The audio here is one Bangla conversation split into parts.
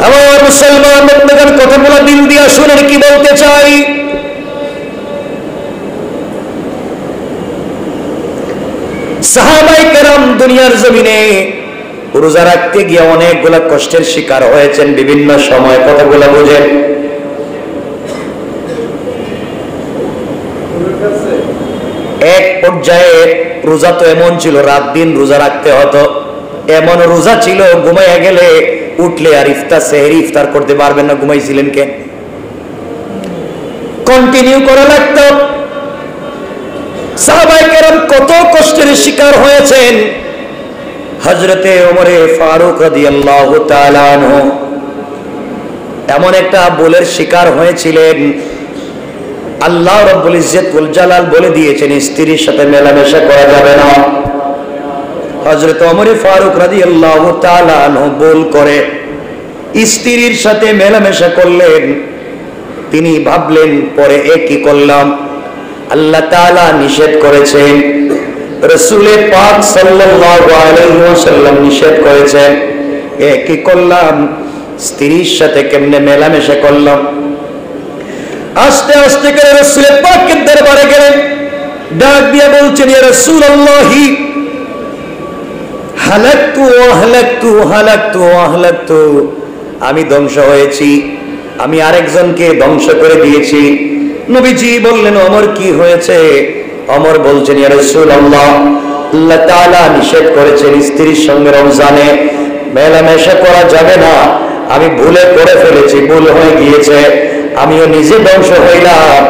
আমার মুসলমান বন্ধুগণ, কথাগুলো দিল দিয়া শুনেন কি বলতে চাই। সাহাবায়ে কেরাম দুনিয়ার জমিনে রোজা রাখতে গিয়ে অনেকগুলা কষ্টের শিকার হয়েছেন বিভিন্ন সময়। কথাগুলো বুঝেন। এক পর্যায়ে রোজা তো এমন ছিল, রাত দিন রোজা রাখতে হতো। এমন রোজা ছিল, ঘুমাইয়া গেলে উঠলে আর ইফতার সেহরি ইফতার করতে পারবেন না। ঘুমাইছিলেন কে? কন্টিনিউ করা লাগতো। সাহাবায়ে কেরাম কত কষ্টের শিকার হয়েছেন। হযরতে ওমরে ফারুক রাদিয়াল্লাহু তাআলা আনহু এমন একটা ভুলের শিকার হয়েছিলেন। আল্লাহ রাব্বুল ইজ্জত ওয়াল জালাল বলে দিয়েছেন স্ত্রীর সাথে মেলামেশা করা যাবে না। হযরত ওমর ফারুক রাদিয়াল্লাহু তাআলা আনহু ভুল করে স্ত্রীর সাথে মেলামেশা করলেন। তিনি ভাবলেন পরে কি করলাম, আল্লাহ তাআলা নিষেধ করেছেন, রাসূল পাক সাল্লাল্লাহু আলাইহি ওয়াসাল্লাম নিষেধ করেছেন, কি করলাম, স্ত্রীর সাথে কেমনে মেলামেশা করলাম। আস্তে আস্তে করে রাসূল পাকের দরবারে গেলেন, ডাক দিয়ে বলছেন, ইয়া রাসূলুল্লাহি হালাকতু ওয়াহলাকতু হালাকতু ওয়াহলাকতু, আমি ধ্বংস হয়েছি, আমি আরেকজনকে ধ্বংস করে দিয়েছি। নবীজি বললেন, ওমর কি হয়েছে? ওমর বলছেন, ইয়া রাসূলুল্লাহ, আল্লাহ তাআলা নিষেধ করেছেন স্ত্রীর সঙ্গে রমজানে মেলামেশা করা যাবে না। আমি ভুলে করে ফেলেছি, ভুল হয়ে গিয়েছে, আমিও নিজে ধ্বংস হইলাম,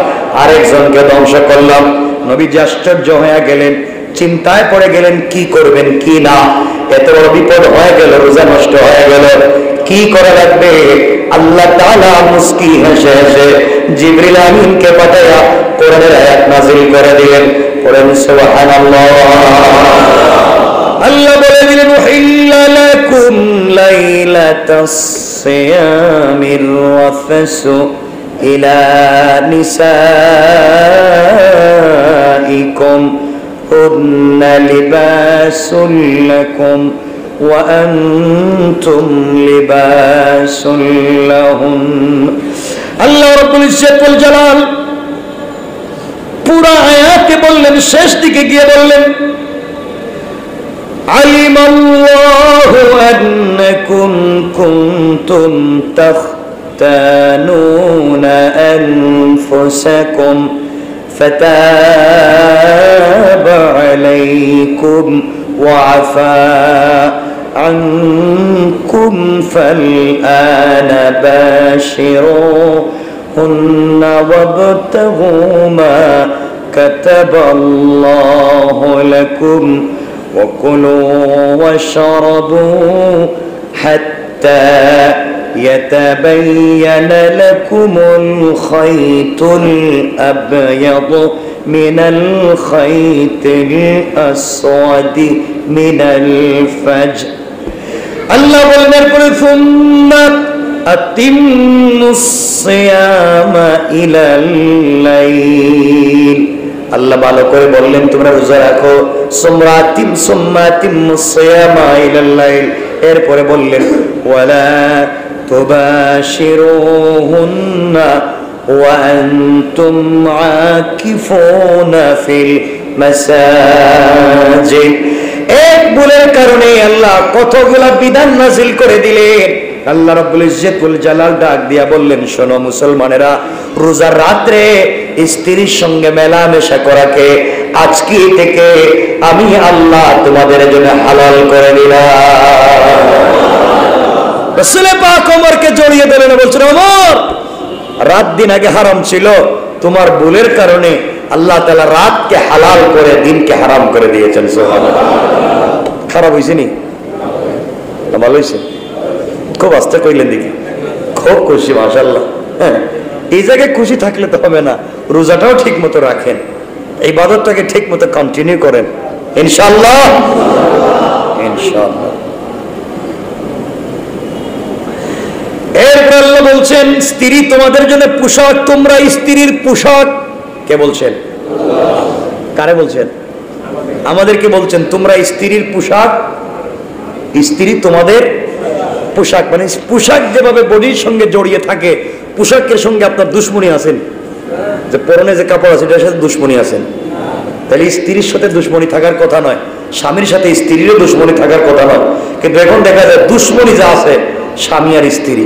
আরেকজনকে ধ্বংস করলাম। নবীজি আশ্চর্য হয়ে গেলেন, চিন্তায় পড়ে গেলেন কি করবেন কি না। এত বড় বিপদ হয়ে গেল, রোজা নষ্ট হয়ে গেল, কি করা লাগবে? আল্লাহ তাআলা মুস্কি হেসে হেসে জিবরিল আমিনকে পাঠায়া কোরআনের আয়াত নাযিল করে দিলেন। পড়েন সুবহানাল্লাহ। আল্লাহ বলে দিলেন, উহিল্লা লাকুম লাইলাতাস সিয়ামির রাফাসু ইলা নিসাইকুম হুন্না লিবাসুল লাকুম ওয়া আনতুম লিবাসুল লাহুম। আল্লাহ রাব্বুল ইজ্জত ওয়াল জালাল পুরা আয়াতে বললেন, শেষ দিকে গিয়ে বললেন, আলিমাল্লাহু আন্নাকুম কুনতুম তাখতানুনা আনফুসাকুম ফাতাবা আলাইকুম ওয়া আফা আনকুম ফালআনা বাশিরুহুন্না ওয়াবতাগু মা কাতাবাল্লাহু লাকুম وكلوا واشربوا حتى يتبين لكم الخيط الأبيض من الخيط الأسود من الفجر। الله বলেন, ثم أتموا الصيام إلى الليل। আল্লাহ ভালো করে বললেন, তোমরা রোজা রাখো, এরপরে বললেন, ওয়ালা তুবাশিরুহুন্না ওয়া আনতুম আকিফুনা ফিল মাসাজিদ। এক ভুলের কারণে আল্লাহ কতগুলা বিধান নাযিল করে দিলেন। আল্লাহ রাব্বুল ইজ্জত ওয়াল জালাল ডাক দিয়া বললেন, শোনো মুসলমানেরা, রোজার রাত্রে স্ত্রীর সঙ্গে মেলামেশা করাকে আজকে থেকে আমি আল্লাহ তোমাদের জন্য হালাল করে দিলাম। রাসূল পাক ওমরকে জড়িয়ে দিলেন, বলছেন, ওমর, রাত দিন আগে হারাম ছিল, তোমার ভুলের কারণে আল্লাহ তাআলা রাতকে হালাল করে দিনকে হারাম করে দিয়েছেন। সুবহানাল্লাহ। খারাপ হইছে নি? ভালো হইছে? খুব আস্তে কইলেন দেখি, খুব খুশি, মাশাআল্লাহ। হ্যাঁ, এই জায়গায় খুশি থাকলে তো হবে না, রোজাটাও ঠিক মতো রাখেন, ইবাদতটাকে ঠিক মতো কন্টিনিউ করেন, ইনশাআল্লাহ। ইনশাআল্লাহ। এরপর আল্লাহ বলছেন, স্ত্রী তোমাদের জন্য পোশাক, তোমরা স্ত্রীর পোশাক। কে বলছেন? কারে বলছেন? আমাদেরকে বলছেন, তোমরা স্ত্রীর পোশাক, স্ত্রী তোমাদের পোশাক, মানে পোশাক যেভাবে বডির সঙ্গে জড়িয়ে থাকে, পোশাকের সঙ্গে আপনার দুশ্মনী আছেন, যে পরনে যে কাপড় আছে এটার সাথে দুশ্মনী আছেন। তাহলে স্ত্রীর সাথে দুশ্মনী থাকার কথা নয়, স্বামীর সাথে স্ত্রীরও দুশ্মনী থাকার কথা নয়, কিন্তু এখন দেখা যায় দুশ্মনী যা আছে স্বামী আর স্ত্রী।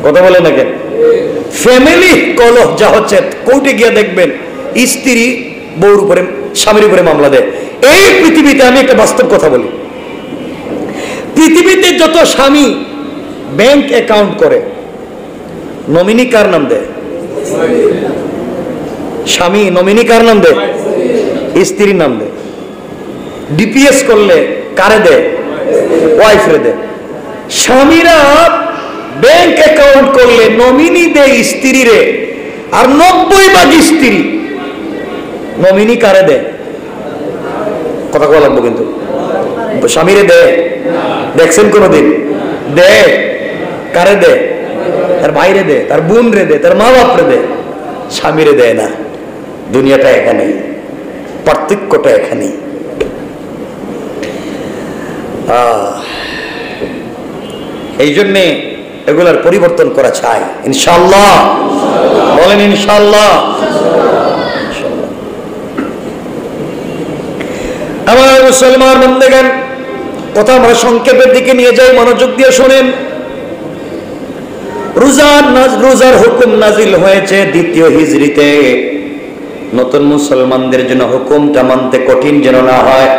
কথা বলে না কেন? ফ্যামিলি কলহ যা হচ্ছে, কোর্টে গিয়ে দেখবেন স্ত্রী বউর উপরে, স্বামীর উপরে মামলা দেয়। এই পৃথিবীতে আমি একটা বাস্তব কথা বলি, পৃথিবীতে যত স্বামী ব্যাংক অ্যাকাউন্ট করে, নমিনি কার নাম দেয়? স্বামী নমিনি কার নাম দেয়? স্ত্রীর নাম দেয়। ডিপিএস করলে কারে দেয়? ওয়াইফ রে দেয়। স্বামীরা ব্যাংক অ্যাকাউন্ট করলে নমিনি দেয় স্ত্রী রে, আর 90% স্ত্রী নমিনি কারে দেয়? কথা বলা লাগবো কিন্তু, স্বামীরে দেয়? দেখছেন কোনদিন? দেয় কারে দেয়? তার ভাইরে দেয়, তার বোন রে দেয়, তার মা বাপ রে দেয়, স্বামীরে দেয় না। দুনিয়াটা এখানে, পার্থক্যটা এখানে। এই জন্যে এগুলার পরিবর্তন করা চাই ইনশাআল্লাহ। বলেন ইনশাআল্লাহ। আমার মুসলমান বন্ধুগণ, কথা আমরা সংক্ষেপের দিকে নিয়ে যাই, মনোযোগ দিয়ে শোনেন। রোজার হুকুম নাজিল হয়েছে দ্বিতীয় হিজরিতে। নতুন মুসলমানদের জন্য হুকুমটা মানতে কঠিন যেন না হয়।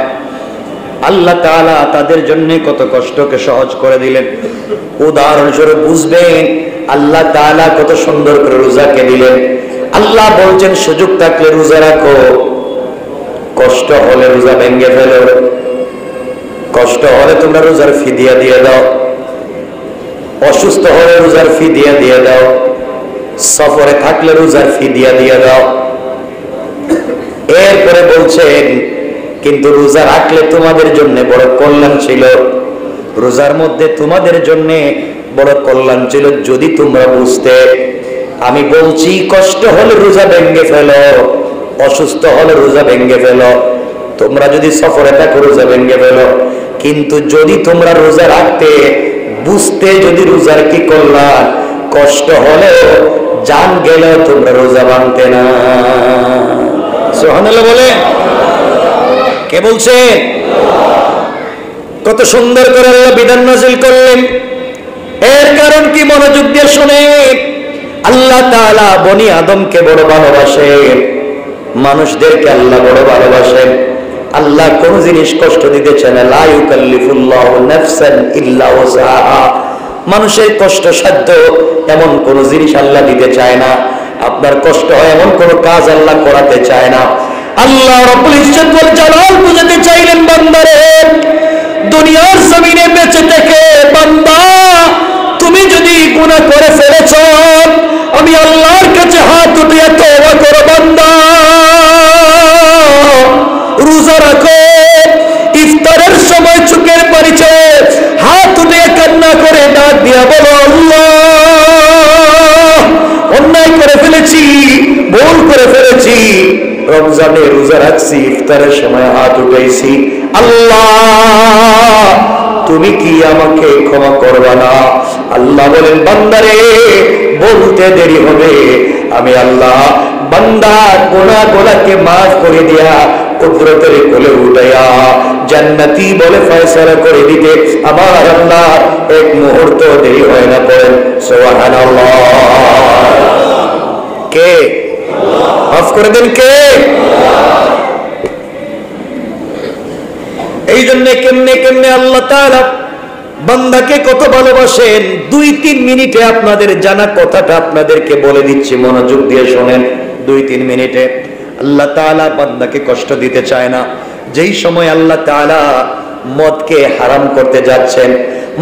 আল্লাহ তাআলা তাদের জন্য কত কষ্টকে সহজ করে দিলেন। উদাহরণস্বরূপ বুঝবেন আল্লাহ তাআলা কত সুন্দর করে রোজাকে দিলেন। আল্লাহ বলছেন সুযোগ থাকলে রোজা রাখো, কষ্ট হলে রোজা ভেঙে ফেলো, কষ্ট হলে তোমরা রোজার ফিদিয়া দিয়ে দাও, অসুস্থ হলে রোজার ফিদিয়া দিয়ে দাও, সফরে থাকলে রোজার ফিদিয়া দিয়ে দাও। এরপরে বলছেন কিন্তু রোজা রাখলে তোমাদের জন্য বড় কল্যাণ ছিল, রোজার মধ্যে তোমাদের জন্য বড় কল্যাণ ছিল যদি তোমরা বুঝতে। আমি বলছি কষ্ট হলে রোজা ভেঙে ফেলো, অসুস্থ হলে রোজা ভেঙে ফেলো, তোমরা যদি সফরে থাকো রোজা ভেঙে ফেলো, কিন্তু যদি তোমরা রোজা রাখতে বুঝতে, যদি রোজার কি কল্যাণ, কষ্ট হলে জান গেলেও তোমরা রোজা ভাঙতে না। সুবহানাল্লাহ বলে। কে বলছে? কত সুন্দর করে আল্লাহ বিধান নাযিল করলেন। এর কারণ কি? মনোযোগ দিয়ে শুনেন। আল্লাহ তাআলা বনি আদমকে বড় ভালোবাসেন, মানুষদেরকে আল্লাহ বড় ভালোবাসেন। আল্লাহ কোন জিনিস কষ্ট দিতে চায় না। লা ইউকাল্লিফুল্লাহু নাফসান ইল্লা ওয়াসআহা। মানুষের কষ্ট সাধ্য এমন কোন জিনিস আল্লাহ দিতে চায় না। আপনার কষ্ট হয় এমন কোন কাজ আল্লাহ করাতে চায় না। আল্লাহ রাব্বুল ইজ্জত ওয়াল জালাল বুঝাতে চাইলেন বান্দারে, দুনিয়ার জমিনে বেঁচে থেকে বান্দা তুমি যদি গুনাহ করে ফেলেছো, আমি আল্লাহর কাছে হাত উঠিয়ে তওবা করো বান্দা, রোজা রাখো, ইফতারের সময় চোখের পানি ছেড়ে হাত উঠিয়ে কান্না করে ডাক দিয়া বলো আল্লাহ, অন্যায় করে ফেলেছি, ভুল করে ফেলেছি, রমজানে রোজা রাখছি, ইফতারের সময় হাত উঠাইছি, আল্লাহ তুমি কি আমাকে ক্ষমা করবা না? আল্লাহ বলেন বান্দারে বলতে দেরি হবে, আমি আল্লাহ বান্দার গুনাহগুলোকে maaf করে দিয়া কুদরতের কোলে উঠাইয়া জান্নাতি বলে ফয়সালা করে দিতে আমার আল্লাহ এক মুহূর্ত দেরি হয় না। পড়েন সুবহানাল্লাহ। কে মাফ করে দেন? কে? এই জন্য কেমনে কেমনে আল্লাহ তাআলা বান্দাকে কত ভালোবাসেন, 2-3 মিনিটে আপনাদের জানা কথাটা আপনাদেরকে বলে দিচ্ছি, মনোযোগ দিয়ে শোনেন। 2-3 মিনিটে আল্লাহ তাআলা বান্দাকে কষ্ট দিতে চায় না। যেই সময় আল্লাহ তাআলা মদকে হারাম করতে যাচ্ছেন,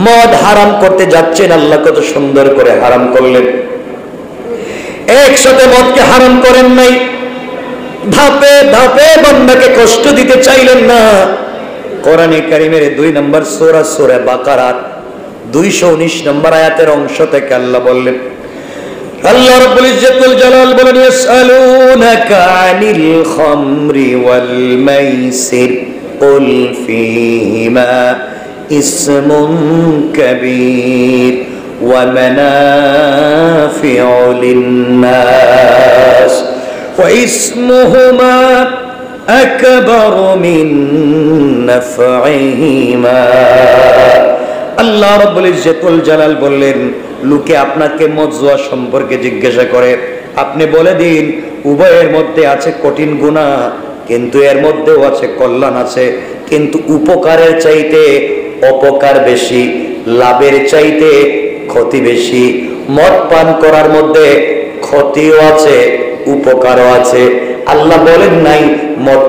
মদ হারাম করতে যাচ্ছেন, আল্লাহ কত সুন্দর করে হারাম করলেন। একসাথে মদকে হারাম করেন নাই, ধাপে ধাপে বান্দাকে কষ্ট দিতে চাইলেন না। কোরআনে কারীমের 2 নম্বর সূরা সূরা বাকারার 219 নম্বর আয়াতের অংশ থেকে আল্লাহ বললেন, আল্লাহ রাব্বুল ইজ্জত ওয়াল জালাল বলেন, ইয়াসআলুনাকা আনিল খামরি ওয়াল মাইসির কুল ফীহিমা ইসমুন কাবীর ওয়া মানাফিউ লিন-নাস ওয়া ইসমুহুমা আকবারু মিন নাফইহিমা। আল্লাহ রাব্বুল ইজ্জতুল জালাল বললেন, লোকে আপনাকে মজওয়া সম্পর্কে জিজ্ঞাসা করে, আপনি বলে দিন উভয়ের মধ্যে আছে কঠিন গুনাহ, কিন্তু এর মধ্যেও আছে কল্যাণ আছে, কিন্তু উপকারের চাইতে অপকার বেশি, লাভের চাইতে ক্ষতি বেশি। মদ পান করার মধ্যে ক্ষতিও আছে উপকারও আছে। আল্লাহ বলেন নাই মদ